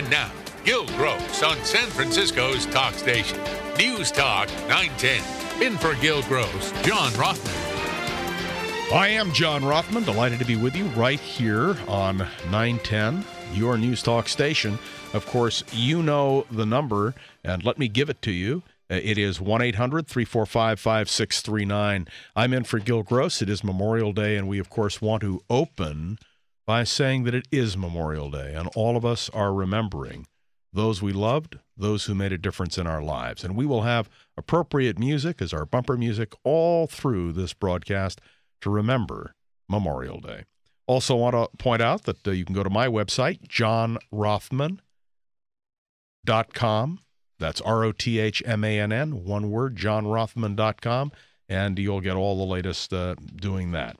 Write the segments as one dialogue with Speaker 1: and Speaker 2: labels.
Speaker 1: And now, Gil Gross on San Francisco's talk station, News Talk 910. In for Gil Gross, John Rothman.
Speaker 2: I am John Rothman, delighted to be with you right here on 910, your News Talk station. Of course, you know the number, and let me give it to you. It is 1-800-345-5639. I'm in for Gil Gross. It is Memorial Day, and we, of course, want to open by saying that it is Memorial Day, and all of us are remembering those we loved, those who made a difference in our lives. And we will have appropriate music as our bumper music all through this broadcast to remember Memorial Day. Also want to point out that you can go to my website, johnrothman.com. That's R-O-T-H-M-A-N-N, one word, johnrothman.com, and you'll get all the latest doing that.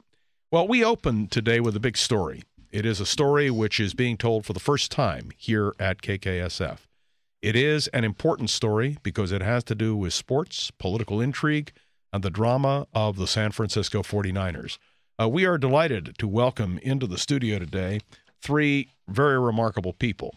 Speaker 2: Well, we open today with a big story. It is a story which is being told for the first time here at KKSF. It is an important story because it has to do with sports, political intrigue, and the drama of the San Francisco 49ers. We are delighted to welcome into the studio today three very remarkable people.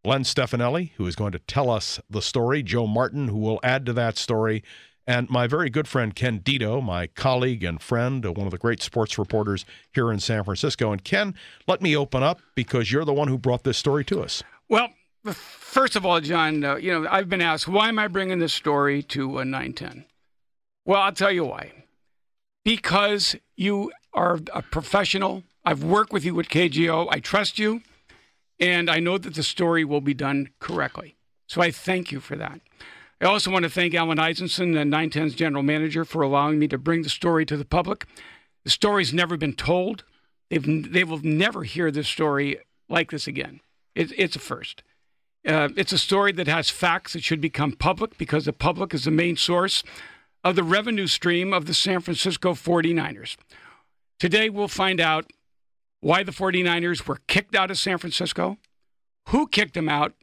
Speaker 2: Len Stefanelli, who is going to tell us the story, Joe Martin, who will add to that story, and my very good friend Ken Dito, my colleague and friend, one of the great sports reporters here in San Francisco. And Ken, let me open up because you're the one who brought this story to us.
Speaker 3: Well, first of all, John, I've been asked, why am I bringing this story to 910? Well, I'll tell you why. Because you are a professional. I've worked with you at KGO. I trust you. And I know that the story will be done correctly. So I thank you for that. I also want to thank Alan Eisenson, 910's general manager, for allowing me to bring the story to the public. The story's never been told. They will never hear this story like this again. It's a first. It's a story that has facts that should become public because the public is the main source of the revenue stream of the San Francisco 49ers. Today we'll find out why the 49ers were kicked out of San Francisco, who kicked them out,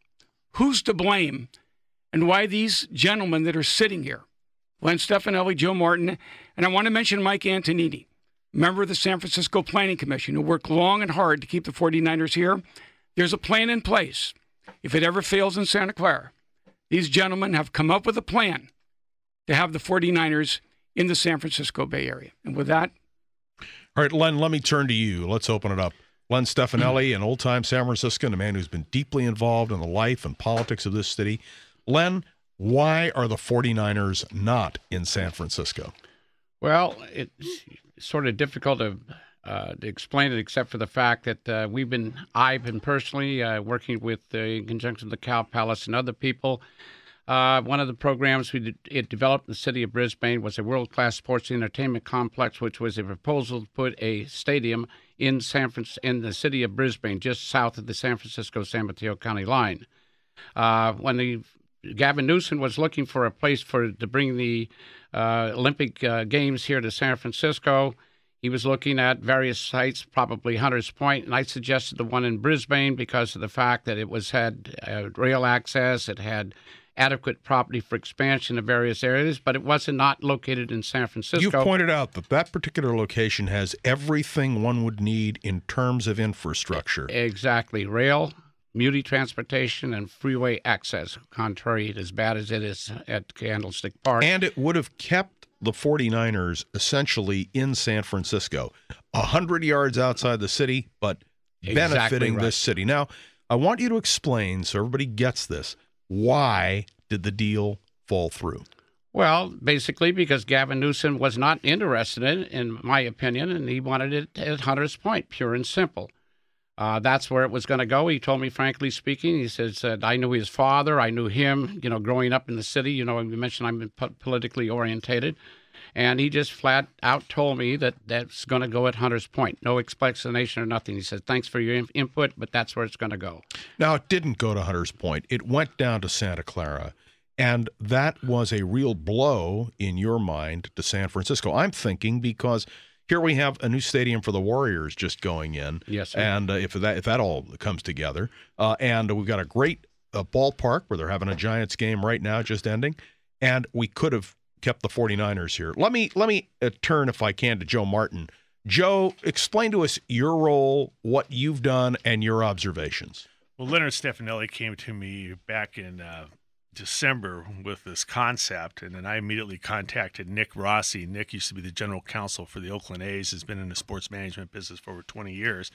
Speaker 3: who's to blame, and why these gentlemen that are sitting here, Len Stefanelli, Joe Martin, and I want to mention Mike Antonini, member of the San Francisco Planning Commission, who worked long and hard to keep the 49ers here. There's a plan in place. If it ever fails in Santa Clara, these gentlemen have come up with a plan to have the 49ers in the San Francisco Bay Area. And with that,
Speaker 2: all right, Len, let me turn to you. Let's open it up. Len Stefanelli, an old-time San Franciscan, a man who's been deeply involved in the life and politics of this city. Len, why are the 49ers not in San Francisco?
Speaker 4: Well, it's sort of difficult to explain it, except for the fact that I've been personally working with, in conjunction with the Cow Palace and other people. One of the programs it developed in the city of Brisbane was a world-class sports entertainment complex, which was a proposal to put a stadium in the city of Brisbane, just south of the San Francisco-San Mateo County line. When Gavin Newsom was looking for a place to bring the Olympic Games here to San Francisco, he was looking at various sites, probably Hunters Point, and I suggested the one in Brisbane because of the fact that it had rail access, it had adequate property for expansion of various areas, but it wasn't not located in San Francisco.
Speaker 2: You pointed out that particular location has everything one would need in terms of infrastructure.
Speaker 4: Exactly. Rail, commuter transportation, and freeway access, contrary to as bad as it is at Candlestick Park.
Speaker 2: And it would have kept the 49ers essentially in San Francisco, 100 yards outside the city, but benefiting this city. Now, I want you to explain, so everybody gets this, why did the deal fall through?
Speaker 4: Well, basically because Gavin Newsom was not interested in my opinion, and he wanted it at Hunters Point, pure and simple. That's where it was going to go. He told me, frankly speaking, he says, I knew his father. I knew him, growing up in the city. You mentioned I'm politically orientated. And he just flat out told me that that's going to go at Hunters Point. No explanation or nothing. He said, thanks for your input, but that's where it's going to go.
Speaker 2: Now, it didn't go to Hunters Point. It went down to Santa Clara. And that was a real blow in your mind to San Francisco. I'm thinking because here we have a new stadium for the Warriors just going in.
Speaker 4: Yes, sir.
Speaker 2: And if that all comes together, and we've got a great ballpark where they're having a Giants game right now, just ending, and we could have kept the 49ers here. Let me turn, if I can, to Joe Martin. Joe, explain to us your role, what you've done, and your observations.
Speaker 5: Well, Leonard Stefanelli came to me back in December with this concept, and then I immediately contacted Nick Rossi. Nick used to be the general counsel for the Oakland A's, has been in the sports management business for over 20 years.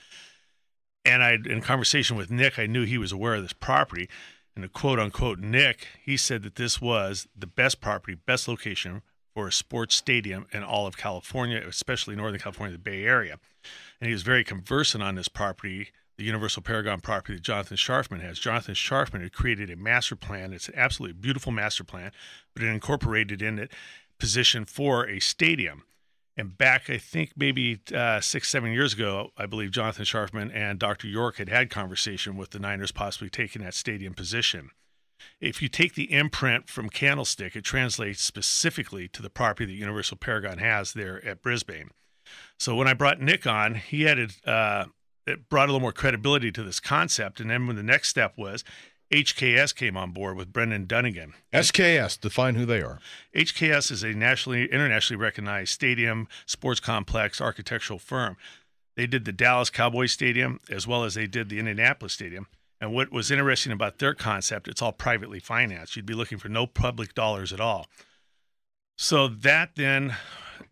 Speaker 5: And in conversation with Nick, I knew he was aware of this property. And to quote unquote Nick, he said that this was the best property, best location for a sports stadium in all of California, especially Northern California, the Bay Area. And he was very conversant on this property, the Universal Paragon property that Jonathan Scharfman has. Jonathan Scharfman had created a master plan. It's an absolutely beautiful master plan, but it incorporated in it position for a stadium. And back, I think maybe 6-7 years ago, I believe Jonathan Scharfman and Dr. York had conversation with the Niners possibly taking that stadium position. If you take the imprint from Candlestick, it translates specifically to the property that Universal Paragon has there at Brisbane. So when I brought Nick on, he added it brought a little more credibility to this concept. And then when the next step was, HKS came on board with Brendan Dunnigan.
Speaker 2: SKS, define who they are.
Speaker 5: HKS is a internationally recognized stadium, sports complex, architectural firm. They did the Dallas Cowboys Stadium as well as they did the Indianapolis Stadium. And what was interesting about their concept, it's all privately financed. You'd be looking for no public dollars at all. So that then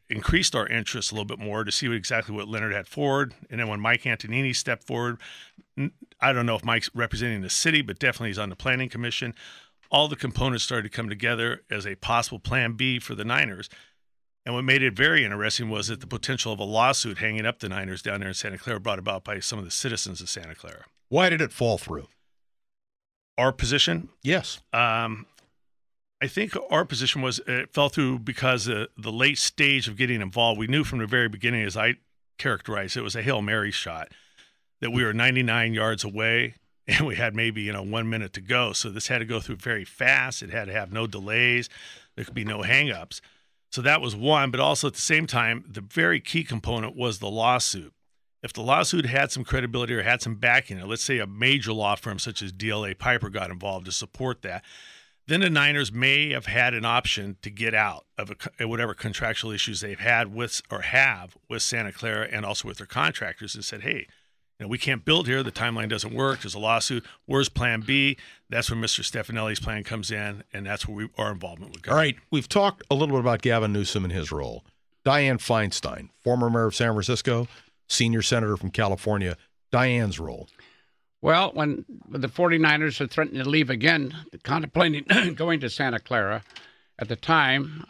Speaker 5: increased our interest a little bit more to see exactly what Leonard had forward. And then when Mike Antonini stepped forward, I don't know if Mike's representing the city, but definitely he's on the planning commission. All the components started to come together as a possible plan B for the Niners. And what made it very interesting was that the potential of a lawsuit hanging up the Niners down there in Santa Clara brought about by some of the citizens of Santa Clara.
Speaker 2: Why did it fall through?
Speaker 5: Our position?
Speaker 2: Yes.
Speaker 5: I think our position was it fell through because the late stage of getting involved, we knew from the very beginning, as I characterized it, was a Hail Mary shot, that we were 99 yards away and we had maybe 1 minute to go. So this had to go through very fast. It had to have no delays. There could be no hangups. So that was one, but also at the same time, the very key component was the lawsuit. If the lawsuit had some credibility or had some backing, let's say a major law firm such as DLA Piper got involved to support that, then the Niners may have had an option to get out of whatever contractual issues they've had with or have with Santa Clara and also with their contractors and said, hey, we can't build here. The timeline doesn't work. There's a lawsuit. Where's plan B? That's where Mr. Stefanelli's plan comes in, and that's where our involvement would go.
Speaker 2: All right. We've talked a little bit about Gavin Newsom and his role. Dianne Feinstein, former mayor of San Francisco, senior senator from California. Dianne's role.
Speaker 4: Well, when the 49ers are threatening to leave again, contemplating going to Santa Clara, at the time,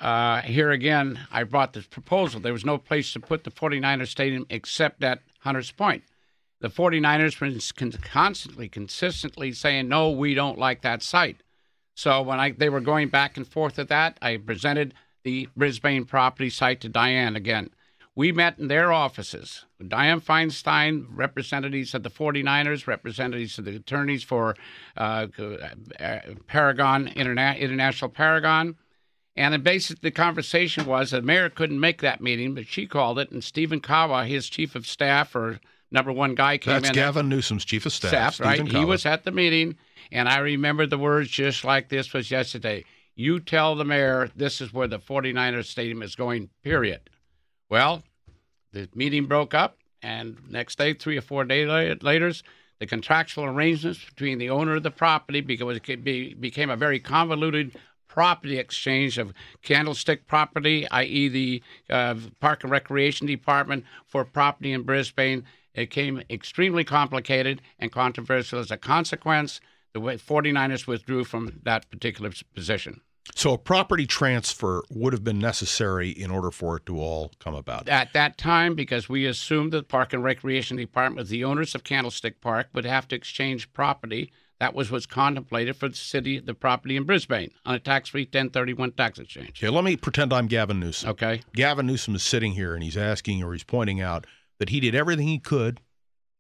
Speaker 4: here again, I brought this proposal. There was no place to put the 49ers stadium except at Hunters Point. The 49ers were consistently saying, no, we don't like that site. So when they were going back and forth at that, I presented the Brisbane property site to Dianne again. We met in their offices. Dianne Feinstein, representatives of the 49ers, representatives of the attorneys for Paragon, International Paragon. And then basically the conversation was the mayor couldn't make that meeting, but she called it, and Stephen Kawa, his chief of staff or number one guy, came in.
Speaker 2: That's Gavin Newsom's chief of staff,
Speaker 4: right?
Speaker 2: Stephen Kawa.
Speaker 4: He was at the meeting, and I remember the words just like this was yesterday. You tell the mayor this is where the 49ers stadium is going, period. Well, the meeting broke up, and next day, 3 or 4 days later, the contractual arrangements between the owner of the property, because it became a very convoluted property exchange of Candlestick property, i.e. the Park and Recreation Department, for property in Brisbane. It became extremely complicated and controversial. As a consequence, the 49ers withdrew from that particular position.
Speaker 2: So a property transfer would have been necessary in order for it to all come about.
Speaker 4: At that time, because we assumed that the Park and Recreation Department, the owners of Candlestick Park, would have to exchange property. That was what's contemplated for the property in Brisbane on a tax-free 1031 tax exchange.
Speaker 2: Okay, let me pretend I'm Gavin Newsom.
Speaker 4: Okay.
Speaker 2: Gavin Newsom is sitting here and he's asking or he's pointing out that he did everything he could,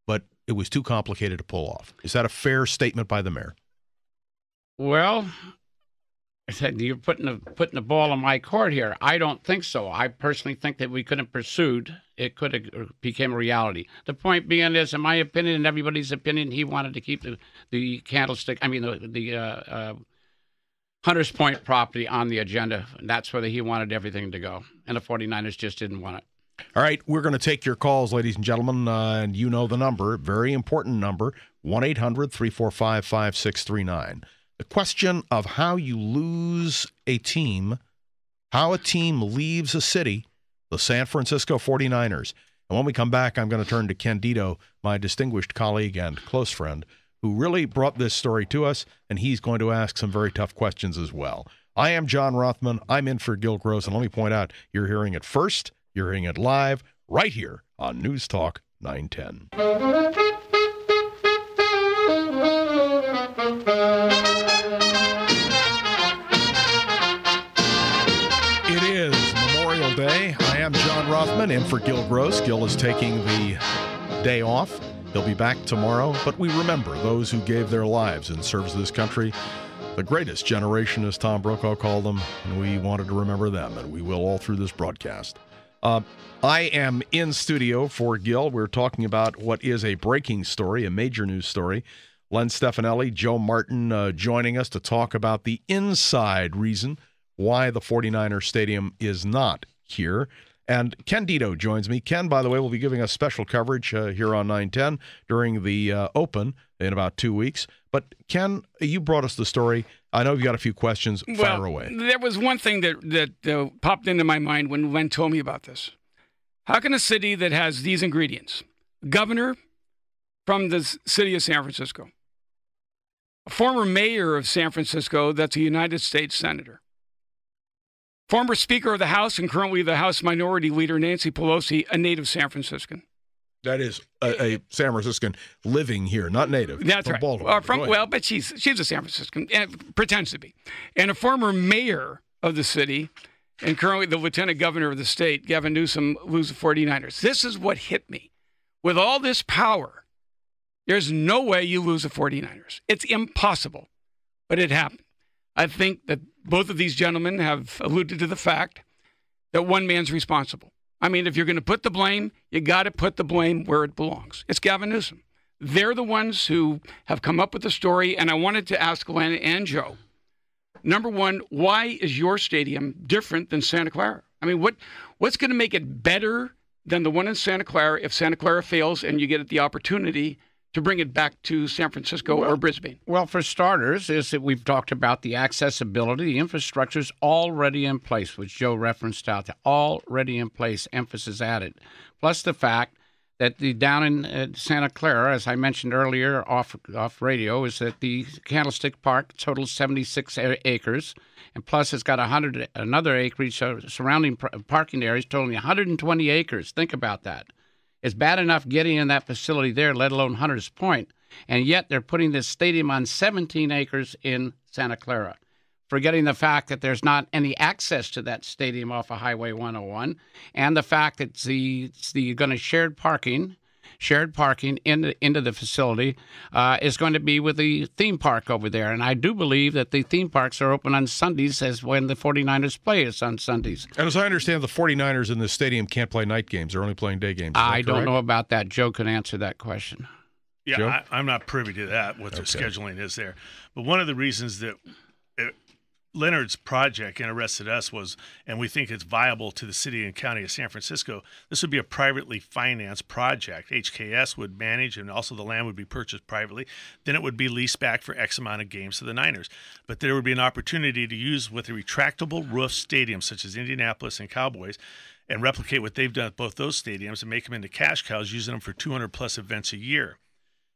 Speaker 2: but it was too complicated to pull off. Is that a fair statement by the mayor?
Speaker 4: Well, I said you're putting the ball in my court here. I don't think so. I personally think that we could have pursued. It could have became a reality. The point being is, in my opinion and everybody's opinion, he wanted to keep the Candlestick. I mean, the Hunters Point property on the agenda. And that's where he wanted everything to go, and the 49ers just didn't want it.
Speaker 2: All right, we're going to take your calls, ladies and gentlemen, and you know the number, very important number, 1-800-345-5639. The question of how you lose a team, how a team leaves a city, the San Francisco 49ers. And when we come back, I'm going to turn to Ken Dito, my distinguished colleague and close friend, who really brought this story to us, and he's going to ask some very tough questions as well. I am John Rothman. I'm in for Gil Gross, and let me point out, you're hearing it first. You're hearing it live right here on News Talk 910. It is Memorial Day. I am John Rothman, in for Gil Gross. Gil is taking the day off. He'll be back tomorrow, but we remember those who gave their lives in service to this country. The greatest generation, as Tom Brokaw called them, and we wanted to remember them, and we will all through this broadcast. I am in studio for Gil. We're talking about what is a breaking story, a major news story. Len Stefanelli, Joe Martin joining us to talk about the inside reason why the 49er Stadium is not here. And Ken Dito joins me. Ken, by the way, will be giving us special coverage here on 910 during the Open in about 2 weeks. But Ken, you brought us the story. I know you've got a few questions. Fire away.
Speaker 3: There was one thing that popped into my mind when Len told me about this. How can a city that has these ingredients, governor from the city of San Francisco, a former mayor of San Francisco that's a United States senator, former Speaker of the House and currently the House Minority Leader Nancy Pelosi, a native San Franciscan.
Speaker 2: That is a San Franciscan living here, not native.
Speaker 3: That's
Speaker 2: from
Speaker 3: right.
Speaker 2: Baltimore.
Speaker 3: But she's a San Franciscan, and pretends to be. And a former mayor of the city, and currently the lieutenant governor of the state, Gavin Newsom, lose the 49ers. This is what hit me. With all this power, there's no way you lose the 49ers. It's impossible. But it happened. I think that both of these gentlemen have alluded to the fact that one man's responsible. I mean, if you're going to put the blame, you got to put the blame where it belongs. It's Gavin Newsom. They're the ones who have come up with the story, and I wanted to ask Glenn and Joe, number one, why is your stadium different than Santa Clara? I mean, what's going to make it better than the one in Santa Clara if Santa Clara fails and you get the opportunity to bring it back to San Francisco or Brisbane?
Speaker 4: Well, for starters, is that we've talked about the accessibility. The infrastructure's already in place, which Joe referenced out there. Already in place, emphasis added. Plus the fact that the down in Santa Clara, as I mentioned earlier off radio, is that the Candlestick Park totals 76 acres, and plus it's got another acreage surrounding parking areas totaling 120 acres. Think about that. It's bad enough getting in that facility there, let alone Hunters Point, and yet they're putting this stadium on 17 acres in Santa Clara, forgetting the fact that there's not any access to that stadium off of Highway 101, and the fact that the going to shared parking into the facility is going to be with the theme park over there. And I do believe that the theme parks are open on Sundays as when the 49ers play is on Sundays.
Speaker 2: And as I understand, the 49ers in this stadium can't play night games. They're only playing day games.
Speaker 4: I don't know about that. Joe can answer that question.
Speaker 5: Yeah, I'm not privy to that, what their scheduling is there. But one of the reasons that Leonard's project interested us was, and we think it's viable to the city and county of San Francisco, this would be a privately financed project. HKS would manage, and also the land would be purchased privately. Then it would be leased back for X amount of games to the Niners. But there would be an opportunity to use with a retractable roof stadium, such as Indianapolis and Cowboys, and replicate what they've done at both those stadiums and make them into cash cows, using them for 200-plus events a year.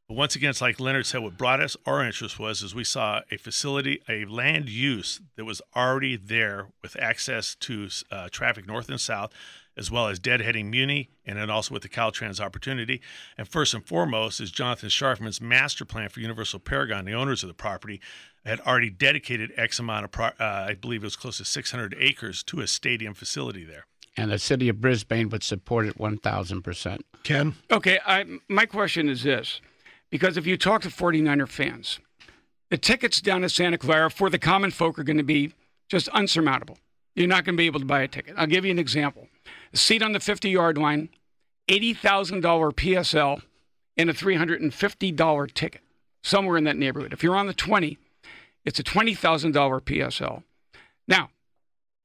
Speaker 5: But once again, it's like Leonard said, what brought us our interest was we saw a facility, a land use that was already there with access to traffic north and south, as well as deadheading Muni, and then also with the Caltrans opportunity. And first and foremost is Jonathan Scharfman's master plan for Universal Paragon. The owners of the property had already dedicated X amount of, I believe it was close to 600 acres to a stadium facility there.
Speaker 4: And the city of Brisbane would support it 1,000%.
Speaker 2: Ken?
Speaker 3: Okay, my question is this. Because if you talk to 49er fans, the tickets down to Santa Clara for the common folk are going to be just unsurmountable. You're not going to be able to buy a ticket. I'll give you an example. A seat on the 50-yard line, $80,000 PSL, and a $350 ticket, somewhere in that neighborhood. If you're on the 20, it's a $20,000 PSL. Now,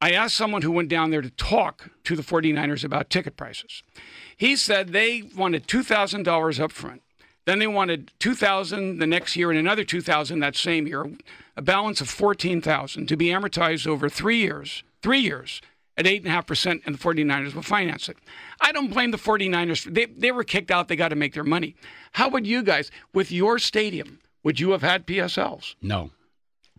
Speaker 3: I asked someone who went down there to talk to the 49ers about ticket prices. He said they wanted $2,000 up front. Then they wanted $2,000 the next year and another $2,000 that same year, a balance of $14,000 to be amortized over 3 years. 3 years at 8.5%, and the 49ers will finance it. I don't blame the 49ers. They were kicked out. They got to make their money. How would you guys, with your stadium, would you have had PSLs?
Speaker 4: No.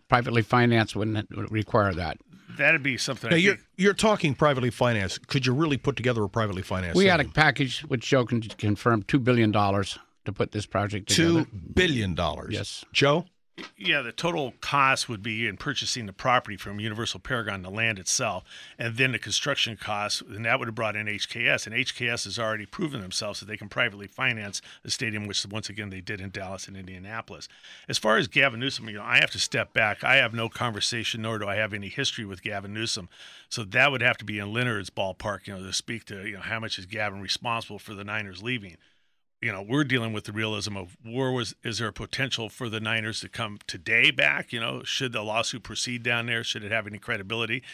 Speaker 4: Privately financed wouldn't require that.
Speaker 5: That'd be something.
Speaker 2: Now, you're talking privately financed. Could you really put together a privately financed
Speaker 4: We
Speaker 2: stadium?
Speaker 4: had a package which Joe can confirm $2 billion to put this project together.
Speaker 2: $2 billion.
Speaker 4: Yes.
Speaker 2: Joe?
Speaker 5: Yeah, the total cost would be in purchasing the property from Universal Paragon, the land itself, and then the construction costs, and that would have brought in HKS. And HKS has already proven themselves that they can privately finance a stadium, which once again they did in Dallas and Indianapolis. As far as Gavin Newsom, I have to step back. I have no conversation, nor do I have any history with Gavin Newsom. So that would have to be in Leonard's ballpark, to speak to, how much is Gavin responsible for the Niners leaving. We're dealing with the realism of is there a potential for the Niners to come today back? Should the lawsuit proceed down there? Should it have any credibility?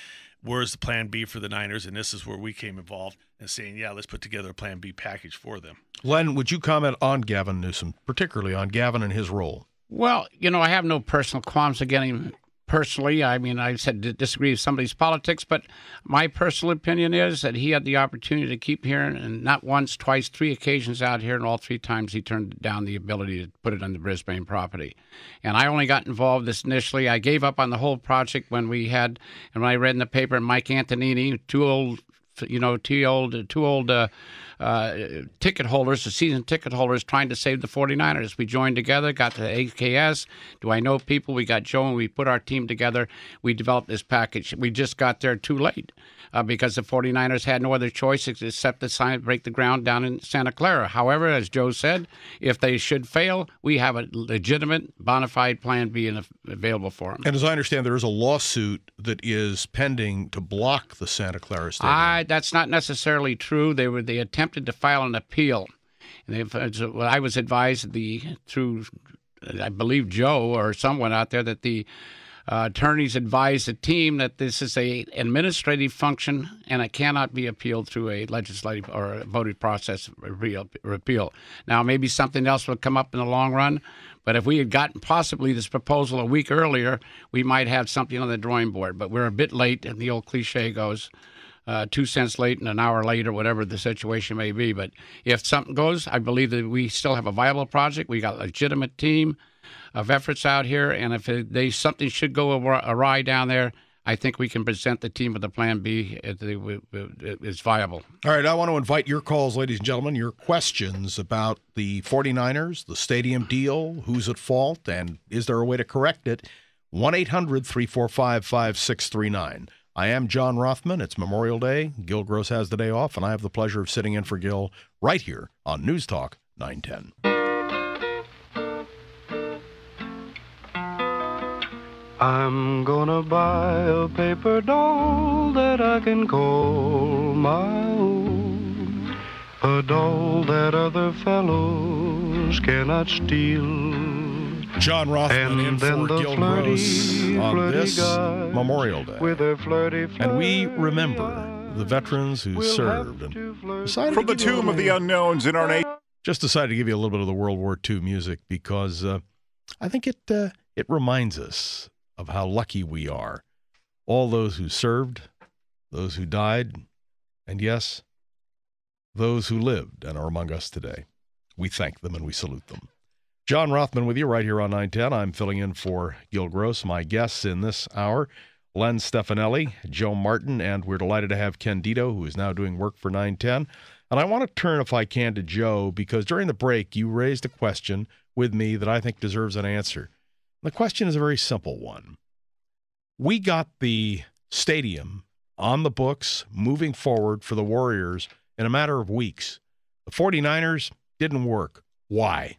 Speaker 5: Where's the plan B for the Niners? And this is where we came involved and saying, yeah, let's put together a plan B package for them.
Speaker 2: Len, would you comment on Gavin Newsom, particularly on Gavin and his role?
Speaker 4: Well, I have no personal qualms against him personally. I mean, I said to disagree with somebody's politics, but my personal opinion is that he had the opportunity to keep hearing, and not once, twice, 3 occasions out here, and all 3 times he turned down the ability to put it on the Brisbane property. And I only got involved this initially. I gave up on the whole project when I read in the paper Mike Antonini, two old ticket holders, the season ticket holders, trying to save the 49ers. We joined together, got to AKS. Do I know people? We got Joe, and we put our team together. We developed this package. We just got there too late because the 49ers had no other choice except to break the ground down in Santa Clara. However, as Joe said, if they should fail, we have a legitimate, bona fide plan B available for them.
Speaker 2: And as I understand, there is a lawsuit that is pending to block the Santa Clara Stadium.
Speaker 4: That's not necessarily true. They attempted to file an appeal. And I was advised through, I believe, Joe or someone out there, that the attorneys advised the team that this is an administrative function and it cannot be appealed through a legislative or a voted process repeal. Now, maybe something else will come up in the long run, but if we had gotten possibly this proposal a week earlier, we might have something on the drawing board. But we're a bit late, and the old cliche goes, 2 cents late and an hour late, or whatever the situation may be. But if something goes, I believe that we still have a viable project. We got a legitimate team of efforts out here, and if something should go awry down there, I think we can present the team with a plan B is viable.
Speaker 2: All right, I want to invite your calls, ladies and gentlemen, your questions about the 49ers, the stadium deal, who's at fault, and is there a way to correct it? 1-800-345-5639. I am John Rothman. It's Memorial Day. Gil Gross has the day off, and I have the pleasure of sitting in for Gil right here on News Talk 910.
Speaker 6: I'm gonna buy a paper doll that I can call my own, a doll that other fellows cannot steal.
Speaker 2: John Rothman in for Gil Gross on this Memorial Day. And we remember the veterans who served and decided
Speaker 7: from the tomb of the unknowns in our nation.
Speaker 2: Just decided to give you a little bit of the World War II music because I think it reminds us of how lucky we are. All those who served, those who died, and yes, those who lived and are among us today. We thank them and we salute them. John Rothman with you right here on 910. I'm filling in for Gil Gross. My guests in this hour, Len Stefanelli, Joe Martin, and we're delighted to have Ken Dito, who is now doing work for 910. And I want to turn, if I can, to Joe, because during the break, you raised a question with me that I think deserves an answer. The question is a very simple one. We got the stadium on the books moving forward for the Warriors in a matter of weeks. The 49ers didn't work. Why?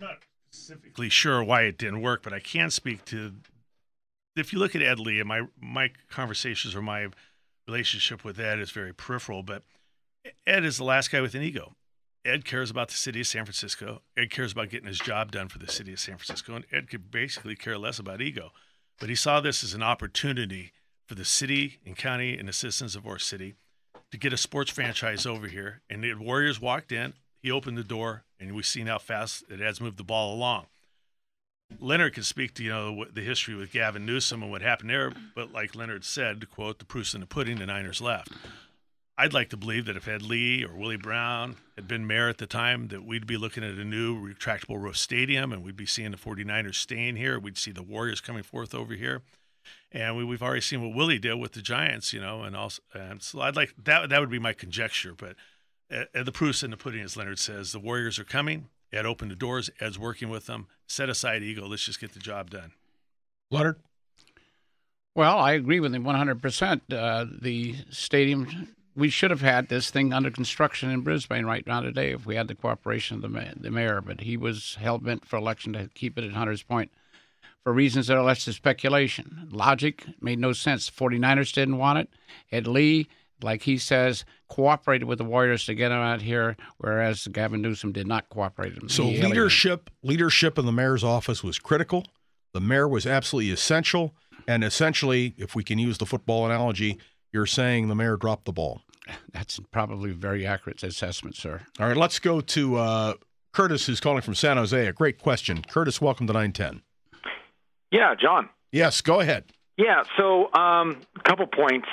Speaker 5: I'm not specifically sure why it didn't work, but I can speak to, if you look at Ed Lee, and my conversations or my relationship with Ed is very peripheral, but Ed is the last guy with an ego. Ed cares about the city of San Francisco. Ed cares about getting his job done for the city of San Francisco, and Ed could basically care less about ego. But he saw this as an opportunity for the city and county and the citizens of our city to get a sports franchise over here. And the Warriors walked in, he opened the door, and we've seen how fast it has moved the ball along. Leonard can speak to, the history with Gavin Newsom and what happened there, but like Leonard said, to quote, the proof's in the pudding, the Niners left. I'd like to believe that if Ed Lee or Willie Brown had been mayor at the time, that we'd be looking at a new retractable roof stadium, and we'd be seeing the 49ers staying here. We'd see the Warriors coming forth over here. And we've already seen what Willie did with the Giants, and so I'd like that. That would be my conjecture. But the proof's in the pudding, as Leonard says. The Warriors are coming. Ed opened the doors. Ed's working with them. Set aside ego. Let's just get the job done.
Speaker 2: Leonard?
Speaker 4: Well, I agree with him 100%. The stadium, we should have had this thing under construction in Brisbane right now today if we had the cooperation of the mayor, but he was hell-bent for election to keep it at Hunter's Point for reasons that are less than speculation. Logic made no sense. The 49ers didn't want it. Ed Lee, like he says, cooperated with the Warriors to get him out here, whereas Gavin Newsom did not cooperate with him.
Speaker 2: So leadership in the mayor's office was critical. The mayor was absolutely essential. And essentially, if we can use the football analogy, you're saying the mayor dropped the ball.
Speaker 4: That's probably a very accurate assessment, sir.
Speaker 2: All right, let's go to Curtis, who's calling from San Jose. A great question. Curtis, welcome to 910.
Speaker 8: Yeah, John.
Speaker 2: Yes, go ahead.
Speaker 8: Yeah, so a couple points.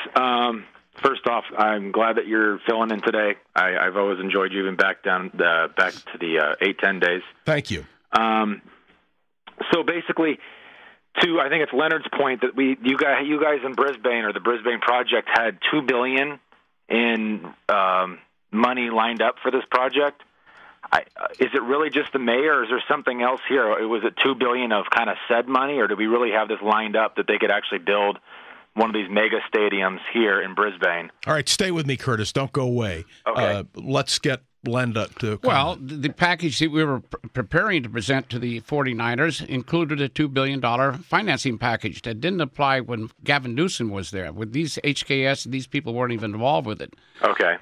Speaker 8: First off, I'm glad that you're filling in today. I've always enjoyed you even back to the 8-10 days.
Speaker 2: Thank you.
Speaker 8: So basically, I think it's Leonard's point that you guys in Brisbane, or the Brisbane Project, had $2 billion in money lined up for this project. Is it really just the mayor, or is there something else here? Was it $2 billion of kind of said money, or do we really have this lined up that they could actually build one of these mega stadiums here in Brisbane?
Speaker 2: All right, stay with me, Curtis. Don't go away.
Speaker 8: Okay.
Speaker 2: Let's get Lenda to comment.
Speaker 4: Well, the package that we were preparing to present to the 49ers included a $2 billion financing package that didn't apply when Gavin Newsom was there. With these HKS, these people weren't even involved with it.
Speaker 8: Okay.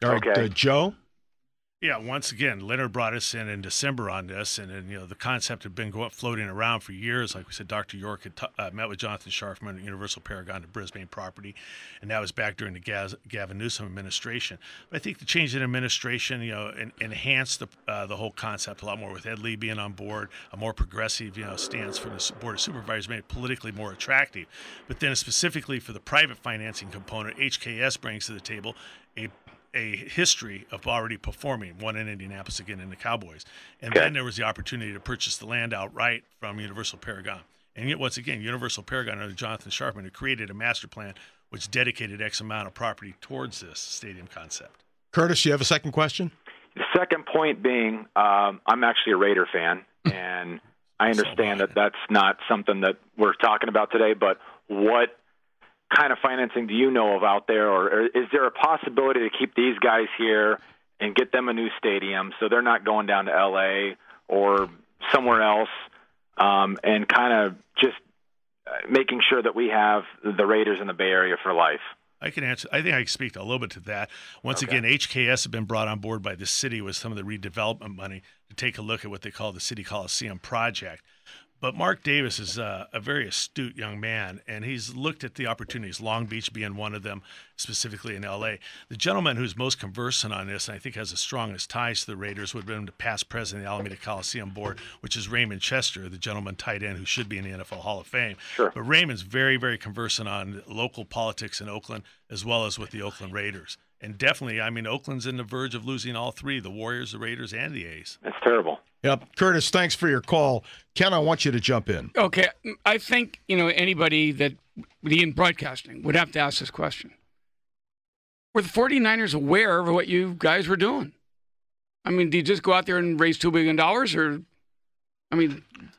Speaker 2: All right, Joe?
Speaker 5: Yeah, once again, Leonard brought us in December on this, and the concept had been floating around for years. Like we said, Dr. York had met with Jonathan Sharfman at Universal Paragon, the Brisbane property, and that was back during the Gavin Newsom administration. But I think the change in administration, enhanced the whole concept a lot more, with Ed Lee being on board, a more progressive, stance from the Board of Supervisors, made it politically more attractive. But then specifically for the private financing component, HKS brings to the table a history of already performing, one in Indianapolis, again in the Cowboys. And then there was the opportunity to purchase the land outright from Universal Paragon. And yet, once again, Universal Paragon under Jonathan Sharpman had created a master plan which dedicated X amount of property towards this stadium concept.
Speaker 2: Curtis, you have a second question?
Speaker 8: The second point being, I'm actually a Raider fan, and I understand that that's not something that we're talking about today, but what kind of financing do you know of out there, or is there a possibility to keep these guys here and get them a new stadium so they're not going down to L.A. or somewhere else, and kind of just making sure that we have the Raiders in the Bay Area for life?
Speaker 5: I can answer. I think I can speak a little bit to that. Once again, HKS have been brought on board by the city with some of the redevelopment money to take a look at what they call the City Coliseum project. But Mark Davis is a very astute young man, and he's looked at the opportunities, Long Beach being one of them, specifically in L.A. The gentleman who's most conversant on this, and I think has the strongest ties to the Raiders, would have been the past president of the Alameda Coliseum Board, which is Raymond Chester, the gentleman tight end who should be in the NFL Hall of Fame.
Speaker 8: Sure.
Speaker 5: But Raymond's very, very conversant on local politics in Oakland, as well as with the Oakland Raiders. And definitely, Oakland's in the verge of losing all three, the Warriors, the Raiders, and the A's.
Speaker 8: That's terrible.
Speaker 2: Yep. Curtis, thanks for your call. Ken, I want you to jump in.
Speaker 3: Okay. I think, anybody that in broadcasting would have to ask this question. Were the 49ers aware of what you guys were doing? Did you just go out there and raise $2 billion, or, do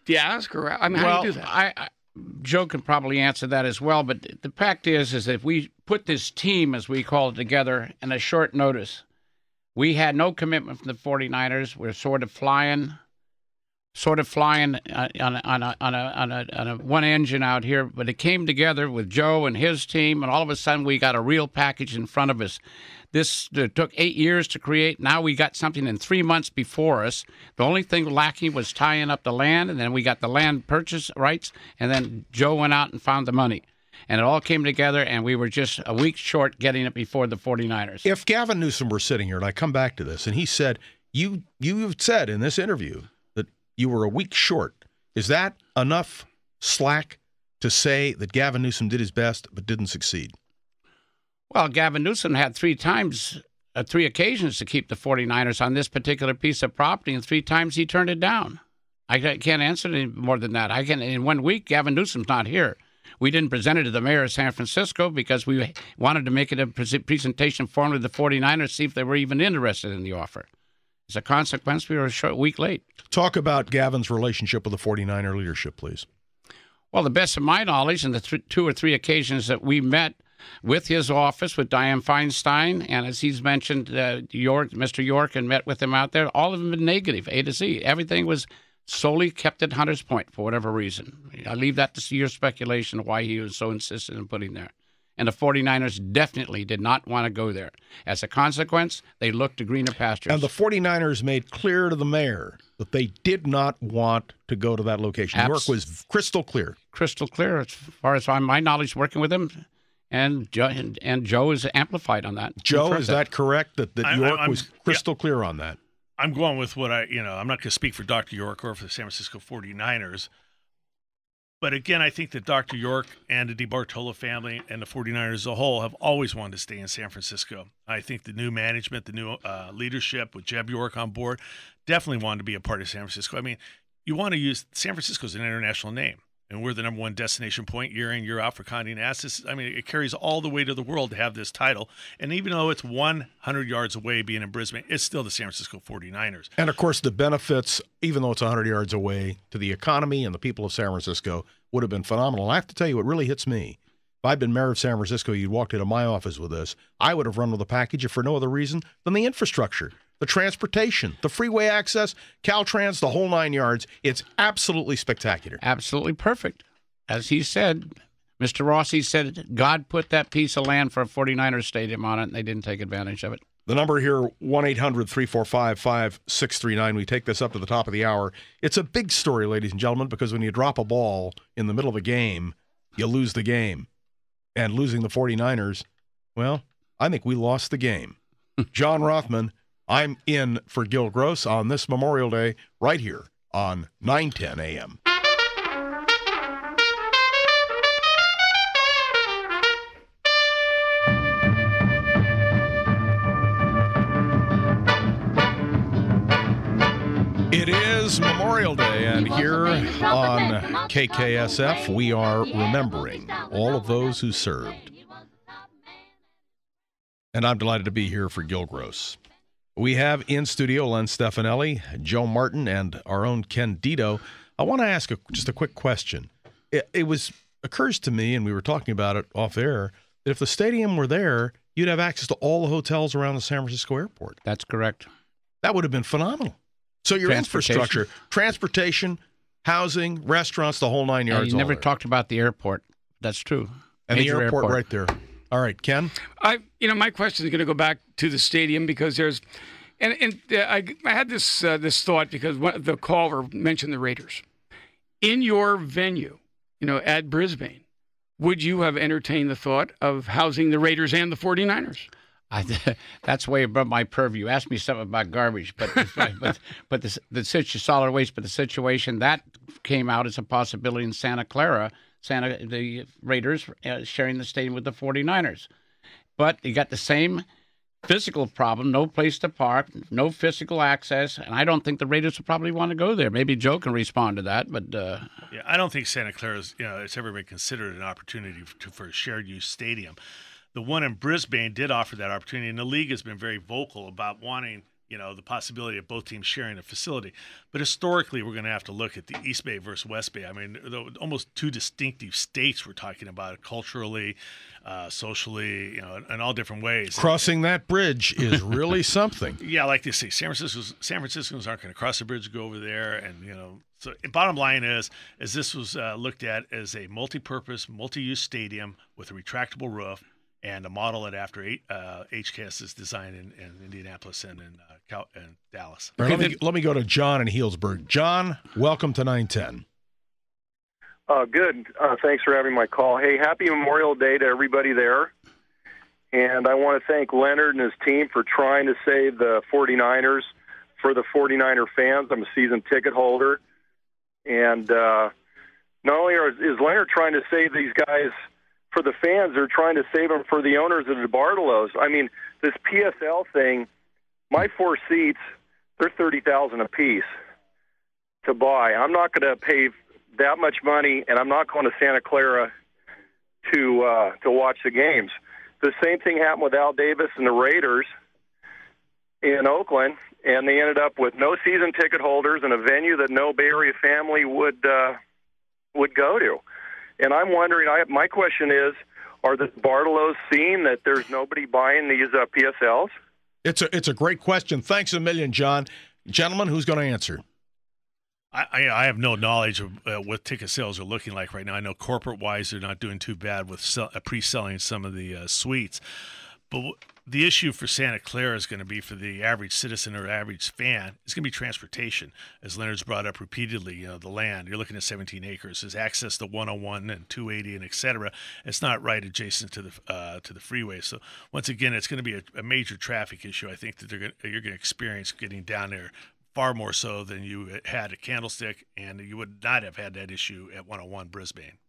Speaker 3: you ask? Or, how do you do that?
Speaker 4: Joe can probably answer that as well, but the fact is if we put this team, as we call it, together in a short notice, we had no commitment from the 49ers. We're sort of flying on a one engine out here, but it came together with Joe and his team, and all of a sudden we got a real package in front of us. This took 8 years to create. Now we got something in 3 months before us. The only thing lacking was tying up the land, and then we got the land purchase rights, and then Joe went out and found the money. and it all came together, and we were just a week short getting it before the 49ers.
Speaker 2: If Gavin Newsom were sitting here, and I come back to this, and he said, you've said in this interview that you were a week short, is that enough slack to say that Gavin Newsom did his best but didn't succeed?
Speaker 4: Well, Gavin Newsom had three occasions to keep the 49ers on this particular piece of property, and 3 times he turned it down. I can't answer any more than that. In 1 week, Gavin Newsom's not here. We didn't present it to the mayor of San Francisco because we wanted to make it a presentation formally to the 49ers, see if they were even interested in the offer. As a consequence, we were a week late.
Speaker 2: Talk about Gavin's relationship with the 49er leadership, please.
Speaker 4: Well, the best of my knowledge, and the 2 or 3 occasions that we met with his office, with Dianne Feinstein, and as he's mentioned, Mr. York, and met with him out there, all of them been negative, A to Z. Everything was solely kept at Hunters Point for whatever reason. I leave that to your speculation of why he was so insistent in putting there. And the 49ers definitely did not want to go there. As a consequence, they looked to greener pastures.
Speaker 2: And the 49ers made clear to the mayor that they did not want to go to that location. York was crystal clear.
Speaker 4: Crystal clear, as far as my knowledge working with him. And Joe is amplified on that.
Speaker 2: Joe, is that correct, that York was crystal clear on that?
Speaker 5: I'm going with what I'm not going to speak for Dr. York or for the San Francisco 49ers. But again, I think that Dr. York and the DiBartolo family and the 49ers as a whole have always wanted to stay in San Francisco. I think the new management, the new leadership with Jeb York on board definitely wanted to be a part of San Francisco. I mean, you want to use San Francisco as an international name. And we're the number 1 destination point year in, year out for Condé Nast. I mean, it carries all the way to the world to have this title. And even though it's 100 yards away being in Brisbane, it's still the San Francisco 49ers.
Speaker 2: And, of course, the benefits, even though it's 100 yards away, to the economy and the people of San Francisco would have been phenomenal. And I have to tell you, what really hits me, if I'd been mayor of San Francisco, you'd walked into my office with this, I would have run with a package if for no other reason than the infrastructure. The transportation, the freeway access, Caltrans, the whole 9 yards. It's absolutely spectacular.
Speaker 4: Absolutely perfect. As he said, Mr. Rossi said, God put that piece of land for a 49ers stadium on it, and they didn't take advantage of it.
Speaker 2: The number here, 1-800-345-5639. We take this up to the top of the hour. It's a big story, ladies and gentlemen, because when you drop a ball in the middle of a game, you lose the game. And losing the 49ers, well, I think we lost the game. John Rothman, I'm in for Gil Gross on this Memorial Day right here on 910 AM. It is Memorial Day, and here on KKSF, we are remembering all of those who served. And I'm delighted to be here for Gil Gross. We have in studio Len Stefanelli, Joe Martin, and our own Ken Dito. I want to ask just a quick question. It occurs to me, and we were talking about it off air, that if the stadium were there, you'd have access to all the hotels around the San Francisco airport.
Speaker 4: That's correct.
Speaker 2: That would have been phenomenal. So your infrastructure, transportation, housing, restaurants, the whole 9 yards.
Speaker 4: And you never talked about the airport. That's true.
Speaker 2: And the airport right there. All right, Ken?
Speaker 3: My question is going to go back to the stadium because there's, I had this thought because the caller mentioned the Raiders. In your venue, at Brisbane, would you have entertained the thought of housing the Raiders and the 49ers?
Speaker 4: That's way above my purview. Ask me something about garbage, but the solid waste. But the situation that came out as a possibility in Santa Clara, the Raiders sharing the stadium with the 49ers. But you got the same physical problem: no place to park, no physical access, and I don't think the Raiders would probably want to go there. Maybe Joe can respond to that, but
Speaker 5: yeah, I don't think Santa Clara is, it's ever been considered an opportunity for a shared use stadium. The one in Brisbane did offer that opportunity, and the league has been very vocal about wanting, the possibility of both teams sharing a facility. But historically, we're going to have to look at the East Bay versus West Bay. I mean, almost 2 distinctive states we're talking about culturally, socially, in all different ways.
Speaker 2: Crossing that bridge is really something.
Speaker 5: Yeah, like they say, San Franciscans aren't going to cross the bridge to go over there, and So bottom line is this was looked at as a multi-purpose, multi-use stadium with a retractable roof, and a model it after HCAS's design in Indianapolis and in Dallas.
Speaker 2: Right, let me go to John in Healdsburg. John, welcome to 910.
Speaker 9: Good. Thanks for having my call. Hey, happy Memorial Day to everybody there. And I want to thank Leonard and his team for trying to save the 49ers for the 49er fans. I'm a season ticket holder. And not only is Leonard trying to save these guys for the fans, they're trying to save them for the owners of the Bartolos. I mean, this PSL thing, my 4 seats, they're $30,000 a piece to buy. I'm not going to pay that much money, and I'm not going to Santa Clara to watch the games. The same thing happened with Al Davis and the Raiders in Oakland, and they ended up with no season ticket holders and a venue that no Bay Area family would go to. And I'm wondering, my question is, are the Bartolos seeing that there's nobody buying these PSLs?
Speaker 2: It's a great question. Thanks a million, John. Gentlemen, who's going to answer?
Speaker 5: I have no knowledge of what ticket sales are looking like right now. I know corporate-wise they're not doing too bad with pre-selling some of the suites. But the issue for Santa Clara is going to be for the average citizen or average fan. It's going to be transportation, as Leonard's brought up repeatedly. The land, you're looking at 17 acres. There's access to 101 and 280 and et cetera. It's not right adjacent to the freeway. So once again, it's going to be a major traffic issue. I think that you're going to experience getting down there far more so than you had at Candlestick, and you would not have had that issue at 101 Brisbane.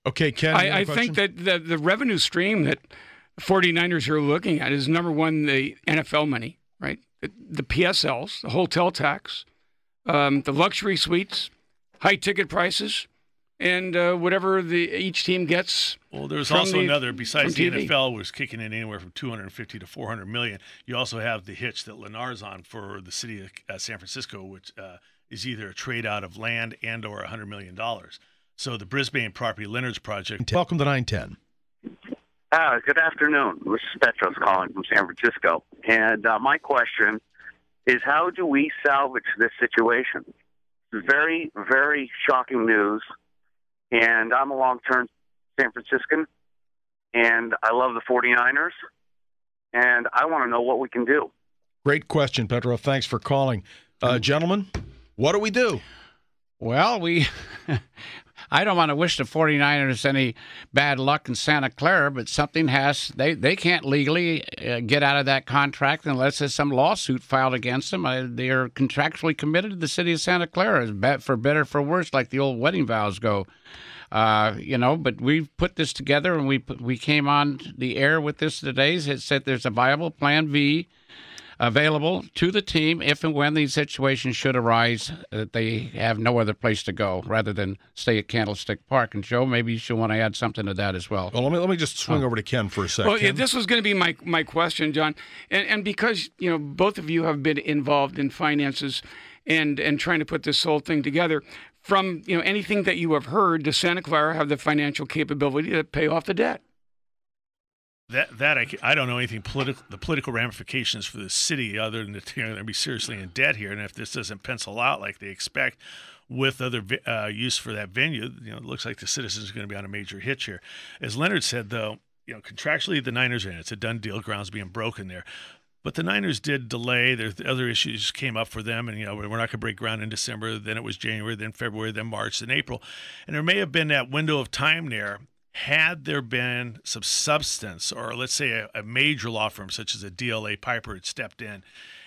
Speaker 2: Okay, Ken.
Speaker 3: I think that the revenue stream that 49ers are looking at is, number one, the NFL money, right? The PSLs, the hotel tax, the luxury suites, high ticket prices, and whatever each team gets.
Speaker 5: Well, there's also another, besides the NFL, was kicking in anywhere from $250 to $400 million. You also have the hitch that Lennar's on for the city of San Francisco, which is either a trade out of land and or $100 million. So the Brisbane property, Leonard's project.
Speaker 2: Welcome to 910.
Speaker 10: Good afternoon. This is Petros calling from San Francisco. And my question is, how do we salvage this situation? It's very, very shocking news. And I'm a long-term San Franciscan, and I love the 49ers, and I want to know what we can do.
Speaker 2: Great question, Petro. Thanks for calling. Gentlemen, what do we do?
Speaker 4: Well, I don't want to wish the 49ers any bad luck in Santa Clara, but something they can't legally get out of that contract unless there's some lawsuit filed against them. They are contractually committed to the city of Santa Clara, for better, for worse, like the old wedding vows go. But we've put this together, and we came on the air with this today. It said there's a viable plan B available to the team if and when these situations should arise, that they have no other place to go rather than stay at Candlestick Park. And Joe, maybe you should want to add something to that as well.
Speaker 2: Well, let me just swing over to Ken for a second.
Speaker 3: Well, this was going to be my question, John, and because both of you have been involved in finances and trying to put this whole thing together. From anything that you have heard, does Santa Clara have the financial capability to pay off the debt?
Speaker 5: I don't know anything the political ramifications for the city other than that they're going to be seriously in debt here, and if this doesn't pencil out like they expect with other use for that venue, it looks like the citizens are going to be on a major hitch here. As Leonard said, though, contractually the Niners are in. It's a done deal. Ground's being broken there. But the Niners did delay. There's other issues came up for them, and we're not going to break ground in December. Then it was January, then February, then March, then April, and there may have been that window of time there. Had there been some substance, or let's say a major law firm such as a DLA Piper had stepped in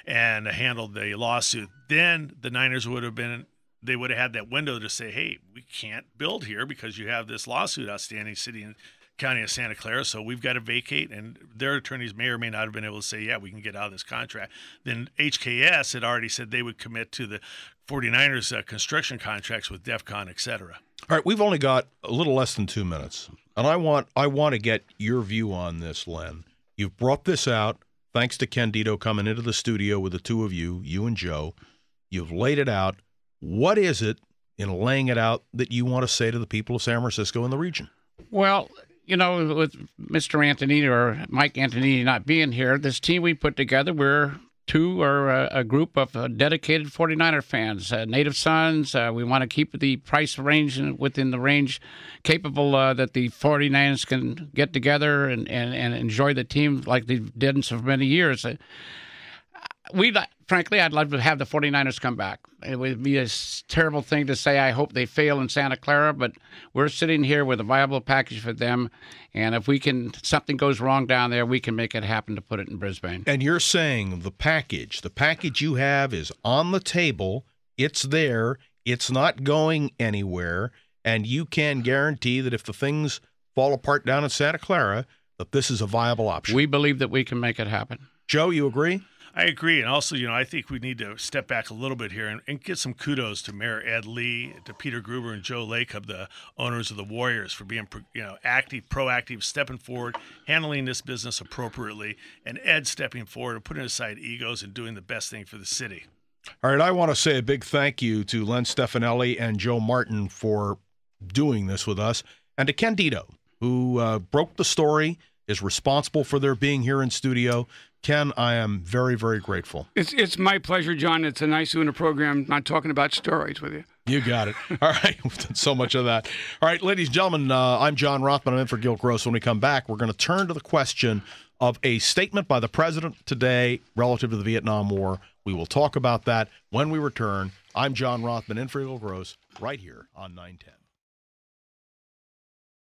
Speaker 5: and handled the lawsuit, then the Niners would have had that window to say, hey, we can't build here because you have this lawsuit outstanding, city and county of Santa Clara, so we've got to vacate, and their attorneys may or may not have been able to say, yeah, we can get out of this contract. Then HKS had already said they would commit to the 49ers construction contracts with DEFCON, et cetera.
Speaker 2: All right, we've only got a little less than 2 minutes, and I want to get your view on this, Len. You've brought this out, thanks to Ken Dito coming into the studio with the two of you and Joe. You've laid it out. What is it in laying it out that you want to say to the people of San Francisco and the region?
Speaker 4: Well, with Mr. Antonini or Mike Antonini not being here, this team we put together, we're a group of dedicated 49er fans, native sons. We want to keep the price range within the range capable that the 49ers can get together and enjoy the team like they've done for many years. frankly, I'd love to have the 49ers come back. It would be a terrible thing to say. I hope they fail in Santa Clara, but we're sitting here with a viable package for them. And if something goes wrong down there, we can make it happen to put it in Brisbane.
Speaker 2: And you're saying the package you have is on the table. It's there. It's not going anywhere. And you can guarantee that if the things fall apart down in Santa Clara, that this is a viable option.
Speaker 4: We believe that we can make it happen.
Speaker 2: Joe, you agree?
Speaker 5: I agree. And also, I think we need to step back a little bit here and get some kudos to Mayor Ed Lee, to Peter Gruber and Joe Lacob, the owners of the Warriors, for being, active, proactive, stepping forward, handling this business appropriately, and Ed stepping forward and putting aside egos and doing the best thing for the city.
Speaker 2: All right, I want to say a big thank you to Len Stefanelli and Joe Martin for doing this with us, and to Ken Dito, who broke the story, is responsible for their being here in studio. Ken, I am very, very grateful.
Speaker 3: It's my pleasure, John. It's a nice doing a program, not talking about steroids with you.
Speaker 2: You got it. All right. We've done so much of that. All right, ladies and gentlemen, I'm John Rothman. I'm in for Gil Gross. When we come back, we're going to turn to the question of a statement by the president today relative to the Vietnam War. We will talk about that when we return. I'm John Rothman, in for Gil Gross, right here on 910.